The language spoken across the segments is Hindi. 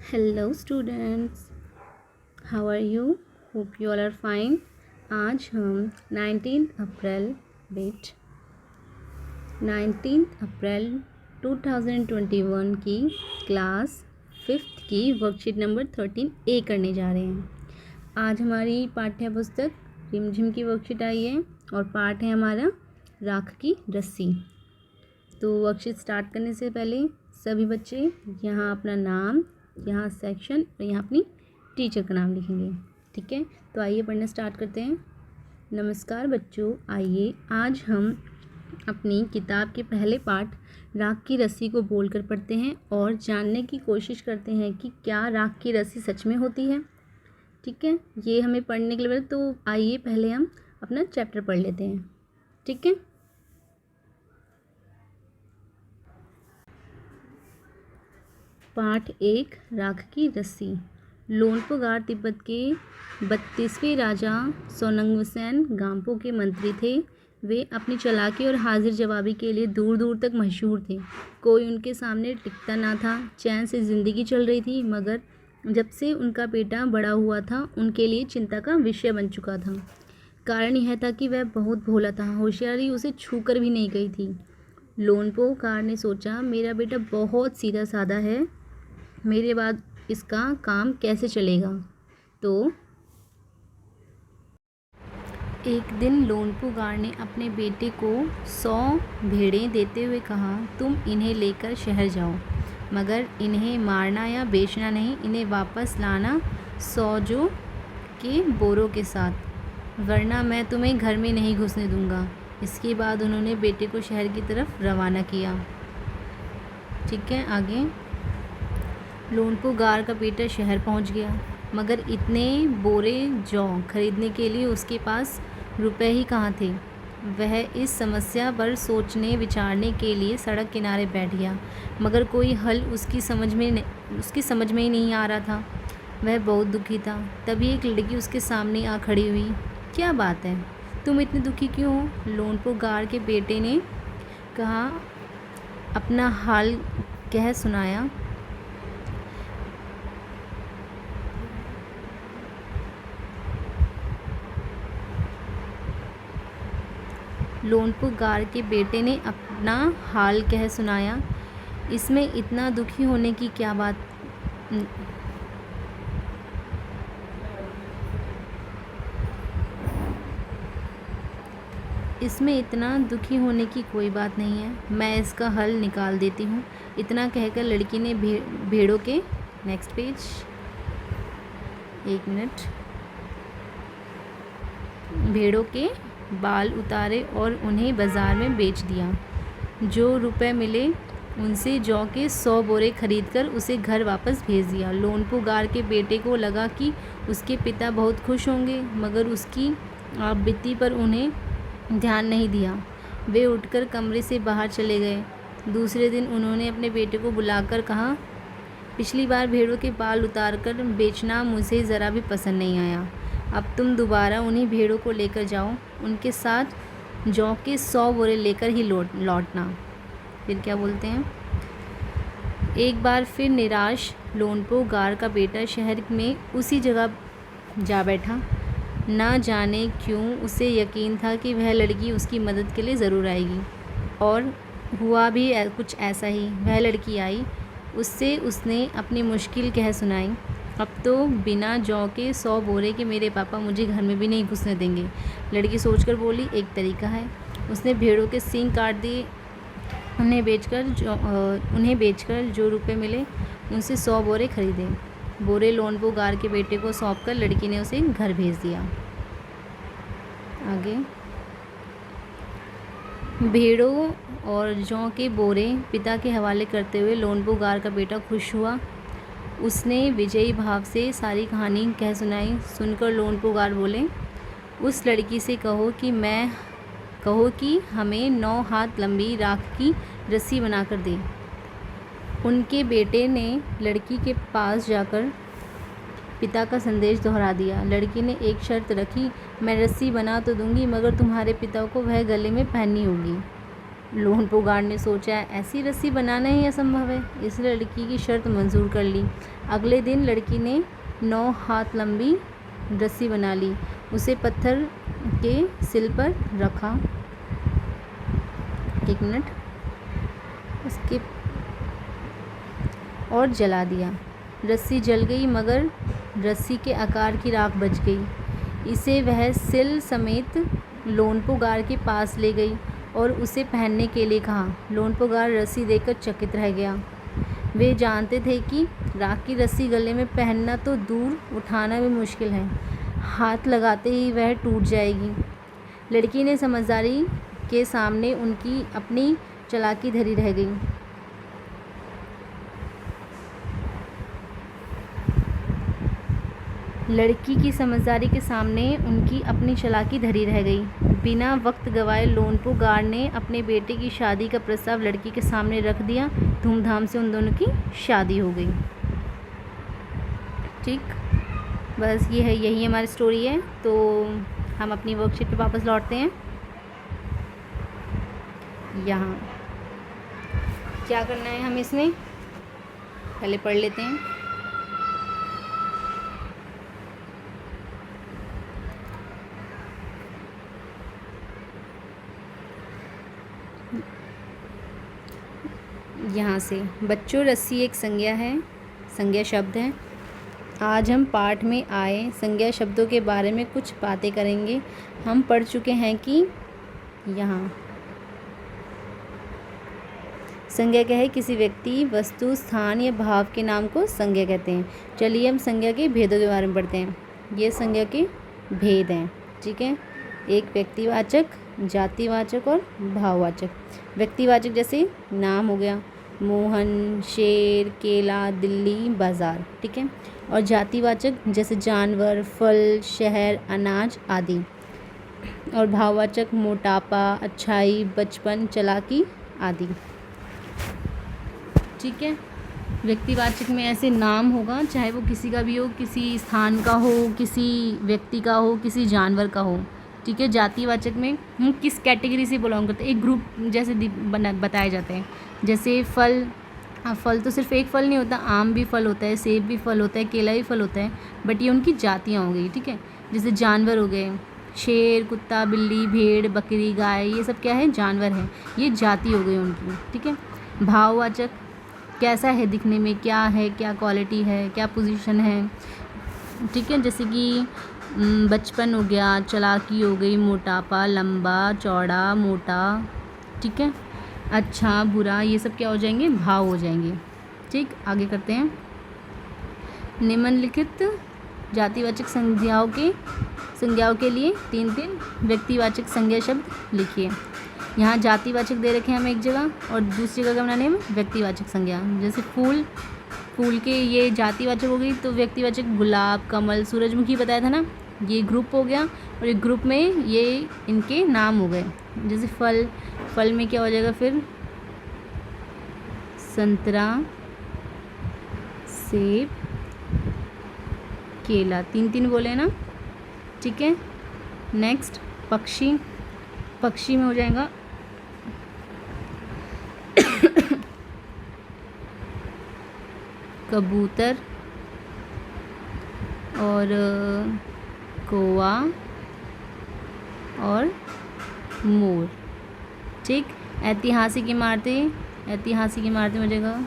Hello students, how are you? Hope you all are fine. आज हम 19 अप्रैल 2021 की क्लास 5th की वर्कशीट नंबर 13A करने जा रहे हैं। आज हमारी पाठ्य पुस्तक रिमझिम की वर्कशीट आई है और पाठ है हमारा राख की रस्सी। तो वर्कशीट स्टार्ट करने से पहले सभी बच्चे यहाँ अपना नाम, यहाँ सेक्शन और यहाँ अपनी टीचर का नाम लिखेंगे। ठीक है, तो आइए पढ़ना स्टार्ट करते हैं। नमस्कार बच्चों, आइए आज हम अपनी किताब के पहले पाठ राख की रस्सी को बोलकर पढ़ते हैं और जानने की कोशिश करते हैं कि क्या राख की रस्सी सच में होती है। ठीक है, ये हमें पढ़ने के लिए तो आइए पहले हम अपना चैप्टर पढ़ लेते हैं। ठीक है, पाठ 1 राख की रस्सी। लोनपुगार तिब्बत के 32वें राजा सोनंगसेन गाम्पो के मंत्री थे। वे अपनी चालाकी और हाजिर जवाबी के लिए दूर दूर तक मशहूर थे। कोई उनके सामने टिकता ना था। चैन से ज़िंदगी चल रही थी, मगर जब से उनका बेटा बड़ा हुआ था उनके लिए चिंता का विषय बन चुका था। कारण यह था कि वह बहुत भोला था। होशियारी उसे छू कर भी नहीं गई थी। लोनपुगार ने सोचा, मेरा बेटा बहुत सीधा साधा है, मेरे बाद इसका काम कैसे चलेगा। तो एक दिन लोनपुगार ने अपने बेटे को 100 भेड़ें देते हुए कहा, तुम इन्हें लेकर शहर जाओ, मगर इन्हें मारना या बेचना नहीं, इन्हें वापस लाना 100 जो के बोरों के साथ, वरना मैं तुम्हें घर में नहीं घुसने दूंगा। इसके बाद उन्होंने बेटे को शहर की तरफ रवाना किया। ठीक है, आगे। लोनपुगार का बेटा शहर पहुंच गया, मगर इतने बोरे जौ खरीदने के लिए उसके पास रुपए ही कहाँ थे। वह इस समस्या पर सोचने विचारने के लिए सड़क किनारे बैठ गया, मगर कोई हल उसकी समझ में ही नहीं आ रहा था। वह बहुत दुखी था। तभी एक लड़की उसके सामने आ खड़ी हुई। क्या बात है, तुम इतने दुखी क्यों हो? लोनपुगार के बेटे ने कहा, अपना हाल कह सुनाया। लोनपुगार के बेटे ने अपना हाल कह सुनाया। इसमें इतना दुखी होने की क्या बात? इसमें इतना दुखी होने की कोई बात नहीं है, मैं इसका हल निकाल देती हूँ। इतना कहकर लड़की ने भेड़ों के नेक्स्ट पेज, एक मिनट, भेड़ों के बाल उतारे और उन्हें बाज़ार में बेच दिया। जो रुपए मिले उनसे जौ के 100 बोरे खरीदकर उसे घर वापस भेज दिया। लोनपुगार के बेटे को लगा कि उसके पिता बहुत खुश होंगे, मगर उसकी आपबीती पर उन्हें ध्यान नहीं दिया। वे उठकर कमरे से बाहर चले गए। दूसरे दिन उन्होंने अपने बेटे को बुलाकर कहा, पिछली बार भेड़ों के बाल उतारकर बेचना मुझे ज़रा भी पसंद नहीं आया। अब तुम दोबारा उन्हीं भेड़ों को लेकर जाओ, उनके साथ जौ के 100 बोरे लेकर ही लौटना। फिर क्या बोलते हैं, एक बार फिर निराश लोनपुगार का बेटा शहर में उसी जगह जा बैठा। ना जाने क्यों उसे यकीन था कि वह लड़की उसकी मदद के लिए ज़रूर आएगी, और हुआ भी कुछ ऐसा ही। वह लड़की आई, उससे उसने अपनी मुश्किल कह सुनाई। अब तो बिना जौ के 100 बोरे के मेरे पापा मुझे घर में भी नहीं घुसने देंगे। लड़की सोचकर बोली, एक तरीका है। उसने भेड़ों के सींग काट दिए। उन्हें बेचकर जो रुपए मिले उनसे 100 बोरे खरीदे। बोरे लोनपुगार के बेटे को सौंपकर लड़की ने उसे घर भेज दिया। आगे, भेड़ों और जौ के बोरे पिता के हवाले करते हुए लोनपुगार का बेटा खुश हुआ। उसने विजयी भाव से सारी कहानी कह सुनाई। सुनकर लोनपुगार बोले, उस लड़की से कहो कि हमें 9 हाथ लंबी राख की रस्सी बनाकर दे। उनके बेटे ने लड़की के पास जाकर पिता का संदेश दोहरा दिया। लड़की ने एक शर्त रखी, मैं रस्सी बना तो दूंगी, मगर तुम्हारे पिता को वह गले में पहननी होगी। लोनपो गार्ड ने सोचा ऐसी रस्सी बनाना ही असंभव है, इसलिए लड़की की शर्त मंजूर कर ली। अगले दिन लड़की ने 9 हाथ लंबी रस्सी बना ली, उसे पत्थर के सिल पर रखा। 1 मिनट, उसके और जला दिया। रस्सी जल गई मगर रस्सी के आकार की राख बच गई। इसे वह सिल समेत लोनपो गार्ड के पास ले गई और उसे पहनने के लिए कहा। लोनपो गार्ड रस्सी देखकर चकित रह गया। वे जानते थे कि राख की रस्सी गले में पहनना तो दूर, उठाना भी मुश्किल है। हाथ लगाते ही वह टूट जाएगी। लड़की ने समझदारी के सामने उनकी अपनी चालाकी धरी रह गई। लड़की की समझदारी के सामने उनकी अपनी चालाकी धरी रह गई। बिना वक्त गवाए लोनपो गार्ड ने अपने बेटे की शादी का प्रस्ताव लड़की के सामने रख दिया। धूमधाम से उन दोनों की शादी हो गई। ठीक, बस ये है, यही हमारी स्टोरी है। तो हम अपनी वर्कशीट पे वापस लौटते हैं। यहाँ क्या करना है हम इसमें पहले पढ़ लेते हैं। यहाँ से बच्चों, रस्सी एक संज्ञा है, संज्ञा शब्द है। आज हम पाठ में आए संज्ञा शब्दों के बारे में कुछ बातें करेंगे। हम पढ़ चुके हैं कि यहाँ संज्ञा क्या है, किसी व्यक्ति, वस्तु, स्थान या भाव के नाम को संज्ञा कहते हैं। चलिए हम संज्ञा के भेदों के बारे में पढ़ते हैं। ये संज्ञा के भेद हैं, ठीक है। एक व्यक्तिवाचक, जातिवाचक और भाववाचक। व्यक्तिवाचक जैसे नाम हो गया, मोहन, शेर, केला, दिल्ली, बाज़ार, ठीक है। और जातिवाचक जैसे जानवर, फल, शहर, अनाज आदि। और भाववाचक मोटापा, अच्छाई, बचपन, चालाकी आदि, ठीक है। व्यक्तिवाचक में ऐसे नाम होगा, चाहे वो किसी का भी हो, किसी स्थान का हो, किसी व्यक्ति का हो, किसी जानवर का हो, ठीक है। जातिवाचक में हम किस कैटेगरी से बिलोंग करते हैं, एक ग्रुप जैसे बताए जाते हैं। जैसे फल, फल तो सिर्फ एक फल नहीं होता, आम भी फल होता है, सेब भी फल होता है, केला भी फल होता है, बट ये उनकी जातियाँ हो गई, ठीक है। जैसे जानवर हो गए, शेर, कुत्ता, बिल्ली, भेड़, बकरी, गाय, ये सब क्या है, जानवर है, ये जाति हो गई उनकी, ठीक है। भाववाचक कैसा है दिखने में, क्या है, क्या क्वालिटी है, क्या पोजीशन है, ठीक है। जैसे कि बचपन हो गया, चालाकी हो गई, मोटापा, लंबा, चौड़ा, मोटा, ठीक है। अच्छा, बुरा, ये सब क्या हो जाएंगे, भाव हो जाएंगे, ठीक। आगे करते हैं। निम्नलिखित जातिवाचक संज्ञाओं के लिए 3 व्यक्तिवाचक संज्ञा शब्द लिखिए। यहाँ जातिवाचक दे रखे हैं हमें एक जगह, और दूसरी जगह बनाने में व्यक्तिवाचक संज्ञा। जैसे फूल, फूल के ये जातिवाचक हो गई, तो व्यक्तिवाचक गुलाब, कमल, सूरजमुखी बताया था ना, ये ग्रुप हो गया। और एक ग्रुप में ये इनके नाम हो गए। जैसे फल, फल में क्या हो जाएगा फिर, संतरा, सेब, केला, 3 बोले ना, ठीक है। नेक्स्ट पक्षी, पक्षी में हो जाएगा कबूतर और कौवा और मोर, ठीक। ऐतिहासिक इमारतें, ऐतिहासिक इमारतें हो जाएगा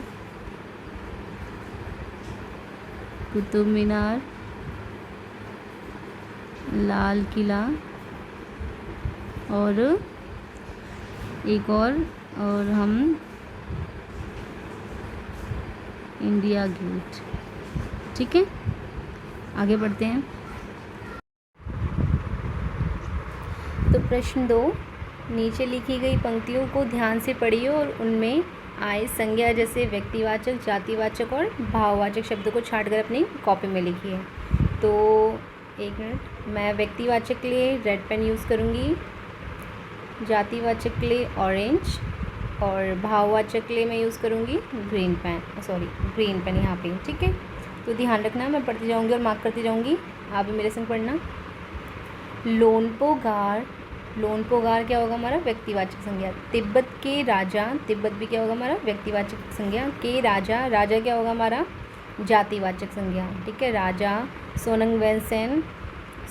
कुतुब मीनार, लाल किला और एक और हम इंडिया गेट, ठीक है। आगे बढ़ते हैं। तो प्रश्न 2, नीचे लिखी गई पंक्तियों को ध्यान से पढ़िए और उनमें आए संज्ञा जैसे व्यक्तिवाचक, जातिवाचक और भाववाचक शब्दों को छांटकर अपनी कॉपी में लिखिए। तो 1 मिनट, मैं व्यक्तिवाचक के लिए रेड पेन यूज़ करूँगी, जातिवाचक के लिए ऑरेंज, और भाववाचक के लिए मैं यूज़ करूँगी ग्रीन पेन यहाँ पे, ठीक है। तो ध्यान रखना, मैं पढ़ती जाऊँगी और मार्क करती जाऊँगी, आप भी मेरे संग पढ़ना। लोनपो गार्ड लोनपोगार क्या होगा हमारा व्यक्तिवाचक संज्ञा। तिब्बत के राजा, तिब्बत भी क्या होगा हमारा व्यक्तिवाचक संज्ञा। के राजा, राजा क्या होगा हमारा जातिवाचक संज्ञा। ठीक है, राजा। सोनंगवेनसेन,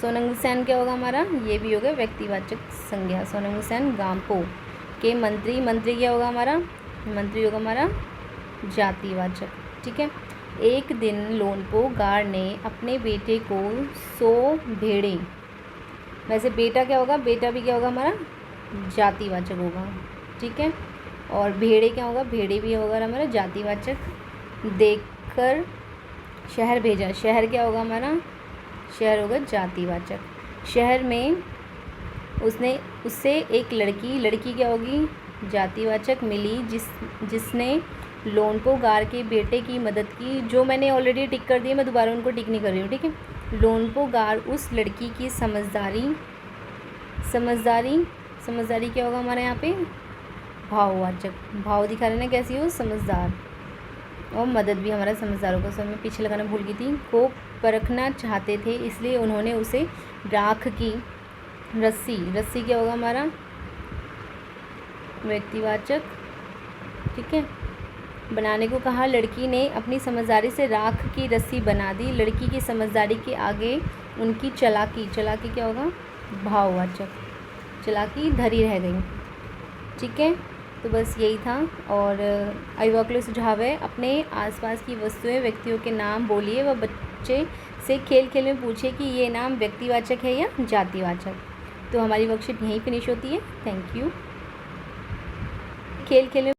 सोनंगसेन क्या होगा हमारा, ये भी होगा व्यक्तिवाचक संज्ञा। सोनंगसेन। गाम्पो के मंत्री, मंत्री क्या होगा हमारा, मंत्री होगा हमारा जातिवाचक। ठीक है। एक दिन लोनपोगार ने अपने बेटे को 100 भेड़ें, वैसे बेटा क्या होगा, बेटा भी क्या होगा हमारा जातिवाचक होगा। ठीक है। और भेड़े क्या होगा, भेड़े भी होगा हमारा जातिवाचक। देखकर शहर भेजा, शहर क्या होगा हमारा, शहर होगा जातिवाचक। शहर में उससे एक लड़की, लड़की क्या होगी जातिवाचक मिली, जिसने लोनपोगार के बेटे की मदद की। जो मैंने ऑलरेडी टिक कर दिया, मैं दोबारा उनको टिक नहीं कर रही हूँ। ठीक है। लोनपोगार उस लड़की की समझदारी, समझदारी क्या होगा हमारे यहाँ पे भाववाचक, भाव दिखा रहे ना कैसी हो, समझदार। और मदद भी हमारा समझदार होगा। सब मैं पीछे लगाना भूल गई थी। को परखना चाहते थे, इसलिए उन्होंने उसे राख की रस्सी, रस्सी क्या होगा हमारा व्यक्तिवाचक। ठीक है। बनाने को कहा। लड़की ने अपनी समझदारी से राख की रस्सी बना दी। लड़की की समझदारी के आगे उनकी चालाकी, चालाकी क्या होगा भाववाचक, चालाकी धरी रह गई। ठीक है। तो बस यही था। और अभिभावक के लिए सुझाव है, अपने आसपास की वस्तुएं, व्यक्तियों के नाम बोलिए व बच्चे से खेल खेल में पूछे कि ये नाम व्यक्तिवाचक है या जातिवाचक। तो हमारी वर्कशीट यहीं फिनिश होती है। Thank you. खेल खेल में